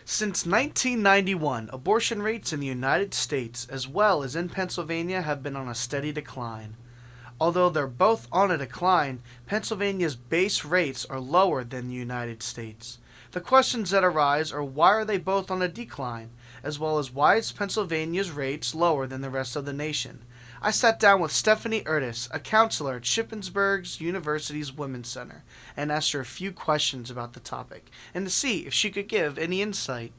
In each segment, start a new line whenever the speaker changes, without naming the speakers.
Since 1991, abortion rates in the United States as well as in Pennsylvania have been on a steady decline. Although they're both on a decline, Pennsylvania's base rates are lower than the United States. The questions that arise are why are they both on a decline, as well as why is Pennsylvania's rates lower than the rest of the nation. I sat down with Stephanie Ertis, a counselor at Shippensburg University's Women's Center, and asked her a few questions about the topic, and to see if she could give any insight.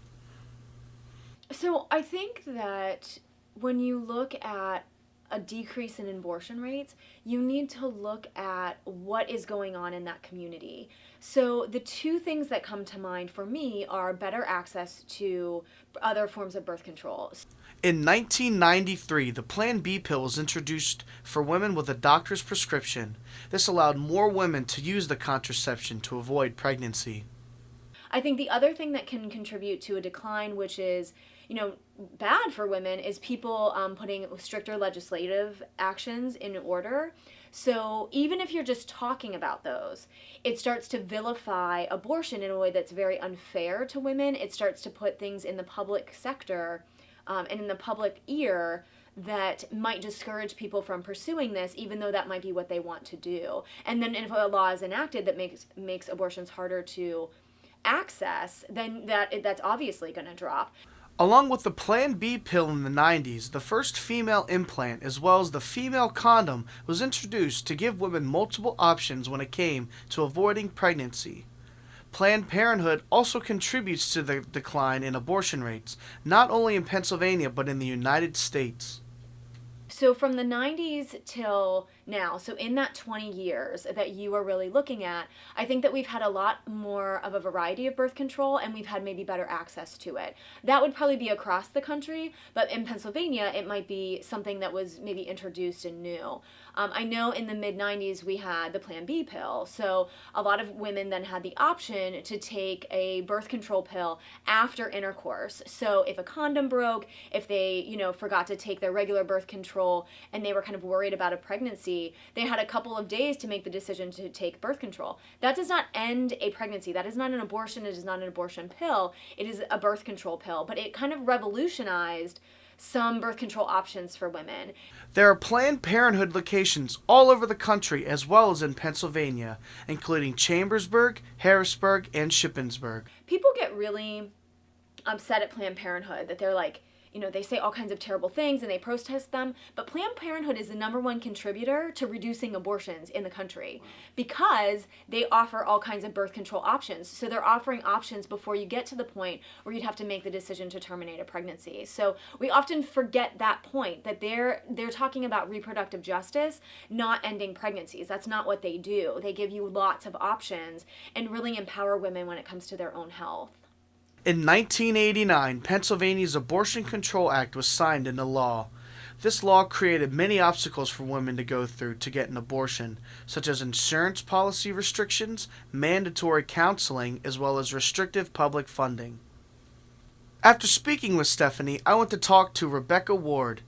So I think that when you look at a decrease in abortion rates, you need to look at what is going on in that community. So the two things that come to mind for me are better access to other forms of birth control.
In 1993, the Plan B pill was introduced for women with a doctor's prescription. This allowed more women to use the contraception to avoid pregnancy.
I think the other thing that can contribute to a decline, which is, bad for women, is people putting stricter legislative actions in order. So even if you're just talking about those, it starts to vilify abortion in a way that's very unfair to women. It starts to put things in the public sector and in the public ear that might discourage people from pursuing this, even though that might be what they want to do. And then if a law is enacted that makes abortions harder to access, then that's obviously going to drop.
Along with the Plan B pill in the 90s, the first female implant as well as the female condom was introduced to give women multiple options when it came to avoiding pregnancy. Planned Parenthood also contributes to the decline in abortion rates, not only in Pennsylvania but in the United States.
So from the 90s till now, so in that 20 years that you are really looking at, I think that we've had a lot more of a variety of birth control and we've had maybe better access to it. That would probably be across the country, but in Pennsylvania, it might be something that was maybe introduced and new. I know in the mid 90s we had the Plan B pill, so a lot of women then had the option to take a birth control pill after intercourse. So if a condom broke, if they, forgot to take their regular birth control and they were kind of worried about a pregnancy, they had a couple of days to make the decision to take birth control. That does not end a pregnancy. That is not an abortion. It is not an abortion pill. It is a birth control pill, but it kind of revolutionized some birth control options for women.
There are Planned Parenthood locations all over the country as well as in Pennsylvania, including Chambersburg, Harrisburg, and Shippensburg.
People get really upset at Planned Parenthood that they're like, they say all kinds of terrible things and they protest them, but Planned Parenthood is the number one contributor to reducing abortions in the country because they offer all kinds of birth control options. So they're offering options before you get to the point where you'd have to make the decision to terminate a pregnancy. So we often forget that point, that they're talking about reproductive justice, not ending pregnancies. That's not what they do. They give you lots of options and really empower women when it comes to their own health.
In 1989, Pennsylvania's Abortion Control Act was signed into law. This law created many obstacles for women to go through to get an abortion, such as insurance policy restrictions, mandatory counseling, as well as restrictive public funding. After speaking with Stephanie, I went to talk to Rebecca Ward,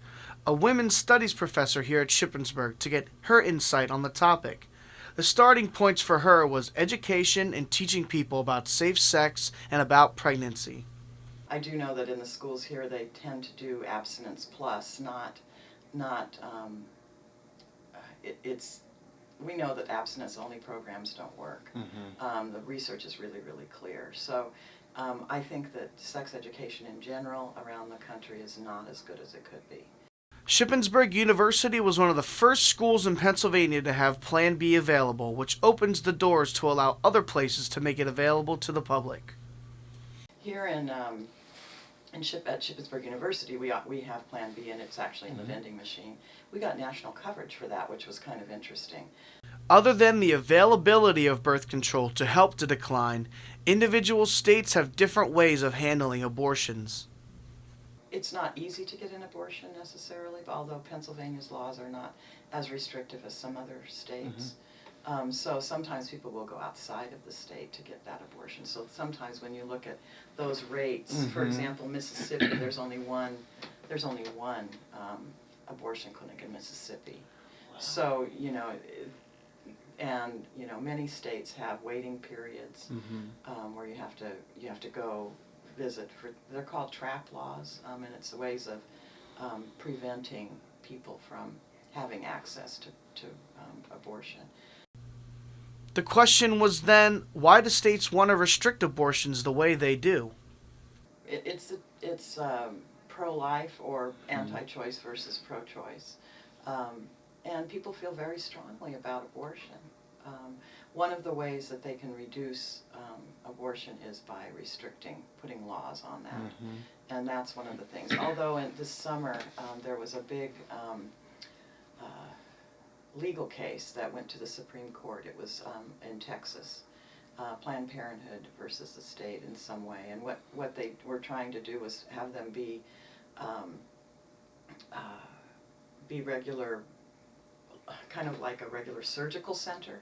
a women's studies professor here at Shippensburg, to get her insight on the topic. The starting points for her was education and teaching people about safe sex and about pregnancy.
I do know that in the schools here they tend to do abstinence plus, not it's we know that abstinence only programs don't work. The research is really, really clear. So I think that sex education in general around the country is not as good as it could be.
Shippensburg University was one of the first schools in Pennsylvania to have Plan B available, which opens the doors to allow other places to make it available to the public.
Here at Shippensburg University, we have Plan B, and it's actually in the vending machine. We got national coverage for that, which was kind of interesting.
Other than the availability of birth control to help the decline, individual states have different ways of handling abortions.
It's not easy to get an abortion necessarily, although Pennsylvania's laws are not as restrictive as some other states. So sometimes people will go outside of the state to get that abortion. So sometimes when you look at those rates, for example, Mississippi, there's only one abortion clinic in Mississippi. Wow. So many states have waiting periods where you have to go visit. They're called trap laws, and it's ways of preventing people from having access to abortion.
The question was then, why do states want to restrict abortions the way they do?
It's pro-life or anti-choice versus pro-choice. And people feel very strongly about abortion. One of the ways that they can reduce abortion is by putting laws on that. And that's one of the things. Although this summer there was a big legal case that went to the Supreme Court. It was in Texas. Planned Parenthood versus the state in some way, and what they were trying to do was have them be regular, kind of like a regular surgical center.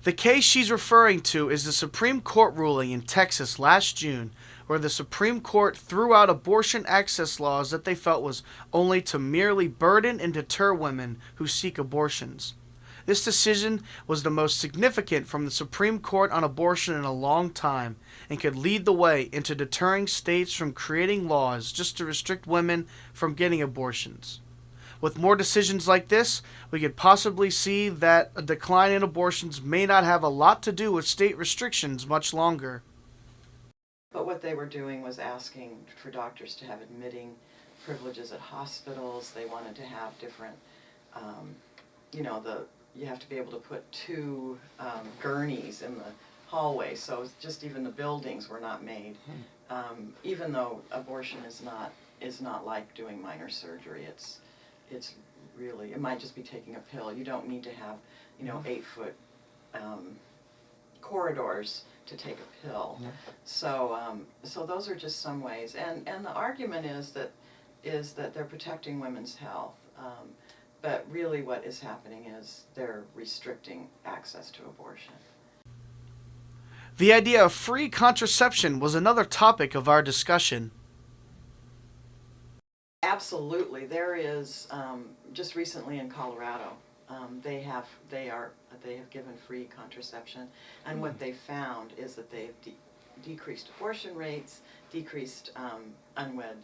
The case she's referring to is the Supreme Court ruling in Texas last June, where the Supreme Court threw out abortion access laws that they felt was only to merely burden and deter women who seek abortions. This decision was the most significant from the Supreme Court on abortion in a long time and could lead the way into deterring states from creating laws just to restrict women from getting abortions. With more decisions like this, we could possibly see that a decline in abortions may not have a lot to do with state restrictions much longer.
But what they were doing was asking for doctors to have admitting privileges at hospitals. They wanted to have different, you have to be able to put 2 gurneys in the hallway, so just even the buildings were not made. Even though abortion is not like doing minor surgery, it's really, it might just be taking a pill. You don't need to have 8-foot corridors to take a pill. So those are just some ways, and the argument is that they're protecting women's health. But really what is happening is they're restricting access to abortion.
The idea of free contraception was another topic of our discussion.
Absolutely. There is, just recently in Colorado, they have given free contraception, and what they found is that they've decreased abortion rates, decreased unwed,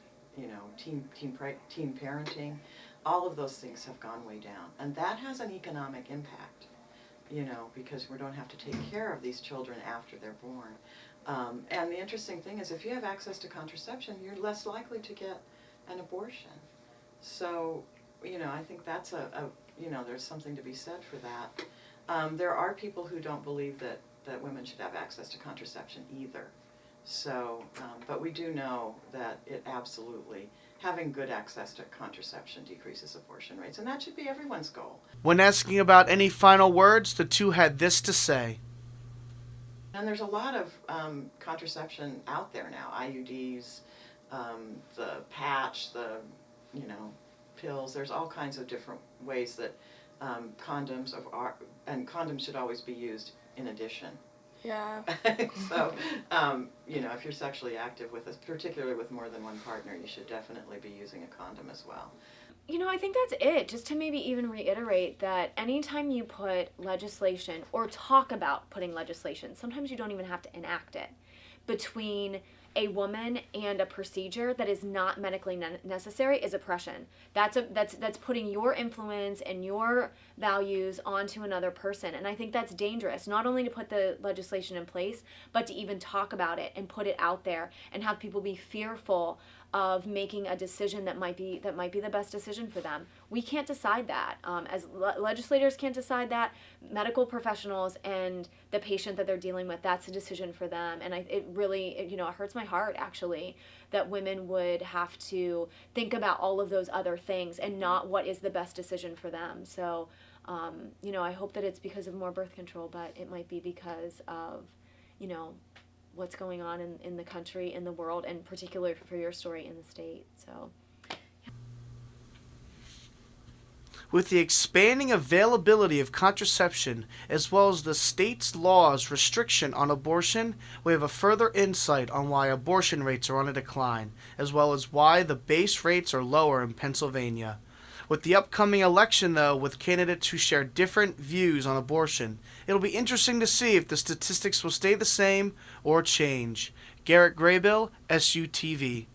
teen parenting. All of those things have gone way down, and that has an economic impact, because we don't have to take care of these children after they're born. And the interesting thing is, if you have access to contraception, you're less likely to get an abortion. So, I think that's there's something to be said for that. There are people who don't believe that women should have access to contraception either. So, but we do know that it absolutely, having good access to contraception decreases abortion rates, and that should be everyone's goal.
When asking about any final words, the two had this to say.
And there's a lot of contraception out there now, IUDs, the patch, the pills. There's all kinds of different ways that condoms and condoms should always be used in addition.
Yeah.
So, if you're sexually active particularly with more than one partner, you should definitely be using a condom as well.
I think that's it. Just to maybe even reiterate that anytime you put legislation or talk about putting legislation, sometimes you don't even have to enact it, between a woman and a procedure that is not medically necessary is oppression. That's putting your influence and your values onto another person, and I think that's dangerous. Not only to put the legislation in place, but to even talk about it and put it out there and have people be fearful of making a decision that might be the best decision for them. We can't decide that. As legislators can't decide that. Medical professionals and the patient that they're dealing with, that's a decision for them. And it really, it hurts my heart actually that women would have to think about all of those other things and not what is the best decision for them. So, I hope that it's because of more birth control, but it might be because of, what's going on in the country, in the world, and particularly for your story in the state. So, yeah.
With the expanding availability of contraception, as well as the state's laws' restriction on abortion, we have a further insight on why abortion rates are on a decline, as well as why the base rates are lower in Pennsylvania. With the upcoming election, though, with candidates who share different views on abortion, it'll be interesting to see if the statistics will stay the same or change. Garrett Graybill, SUTV.